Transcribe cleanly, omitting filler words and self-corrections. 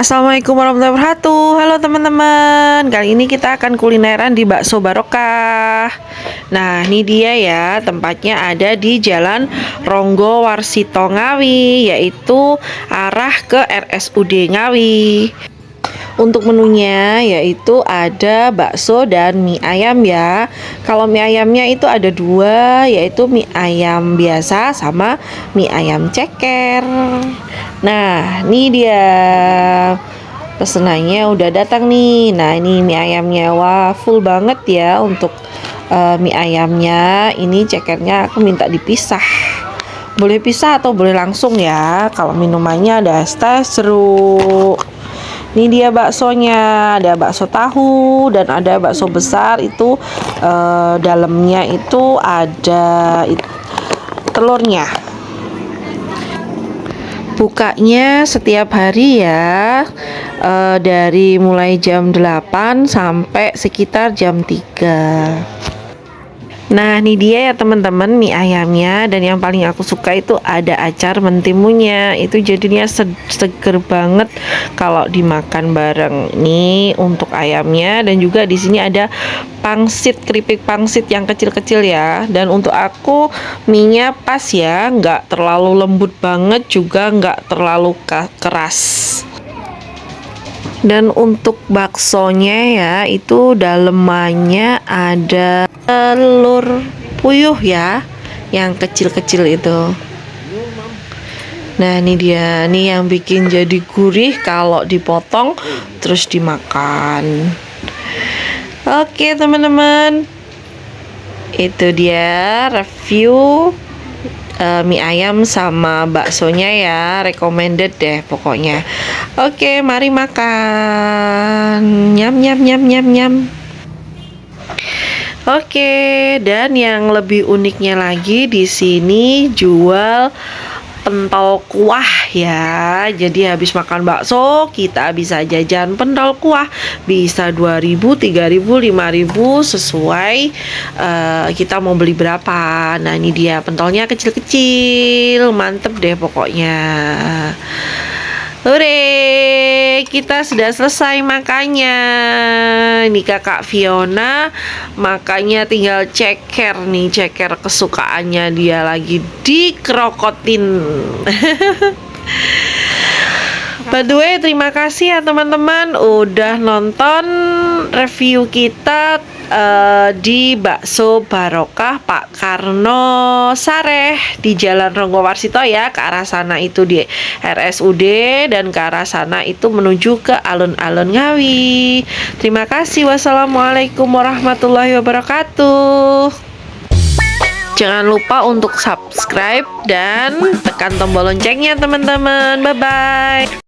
Assalamualaikum warahmatullahi wabarakatuh. Halo teman-teman, kali ini kita akan kulineran di Bakso Barokah. Nah, ini dia ya, tempatnya ada di Jalan Ronggo Warsito Ngawi, yaitu arah ke RSUD Ngawi. Untuk menunya yaitu ada bakso dan mie ayam ya. Kalau mie ayamnya itu ada dua, yaitu mie ayam biasa sama mie ayam ceker. Nah, ini dia pesenannya udah datang nih. Nah, ini mie ayamnya, wah full banget ya untuk mie ayamnya. Ini cekernya aku minta dipisah. Boleh pisah atau boleh langsung ya. Kalau minumannya ada es teh jeruk. Ini dia baksonya, ada bakso tahu dan ada bakso besar itu dalamnya itu ada telurnya. Bukanya setiap hari ya, dari mulai jam 8 sampai sekitar jam 3. Nah, ini dia ya teman-teman mie ayamnya, dan yang paling aku suka itu ada acar mentimunnya. Itu jadinya seger banget kalau dimakan bareng. Nih untuk ayamnya, dan juga di sini ada pangsit, keripik pangsit yang kecil-kecil ya. Dan untuk aku mie-nya pas ya, nggak terlalu lembut banget juga nggak terlalu keras. Dan untuk baksonya ya, itu dalemannya ada telur puyuh ya, yang kecil-kecil itu. Nah, ini dia, nih yang bikin jadi gurih kalau dipotong terus dimakan. Oke teman-teman, itu dia review mie ayam sama baksonya ya, recommended deh pokoknya. Oke, mari makan. Nyam nyam nyam nyam nyam. Oke, dan yang lebih uniknya lagi di sini jual pentol kuah ya. Jadi habis makan bakso kita bisa jajan pentol kuah, bisa 2.000, 3.000, 5.000 sesuai kita mau beli berapa. Nah, ini dia pentolnya kecil-kecil, mantep deh pokoknya. Hore, kita sudah selesai makannya. Ini kakak Fiona makanya tinggal ceker nih, ceker kesukaannya dia lagi dikerokotin. By the way, terima kasih ya teman-teman udah nonton review kita di Bakso Barokah Pak Karno Sareh di Jalan Ronggo Warsito ya. Ke arah sana itu di RSUD, dan ke arah sana itu menuju ke alun-alun Ngawi. Terima kasih. Wassalamualaikum warahmatullahi wabarakatuh. Jangan lupa untuk subscribe dan tekan tombol loncengnya teman-teman. Bye-bye.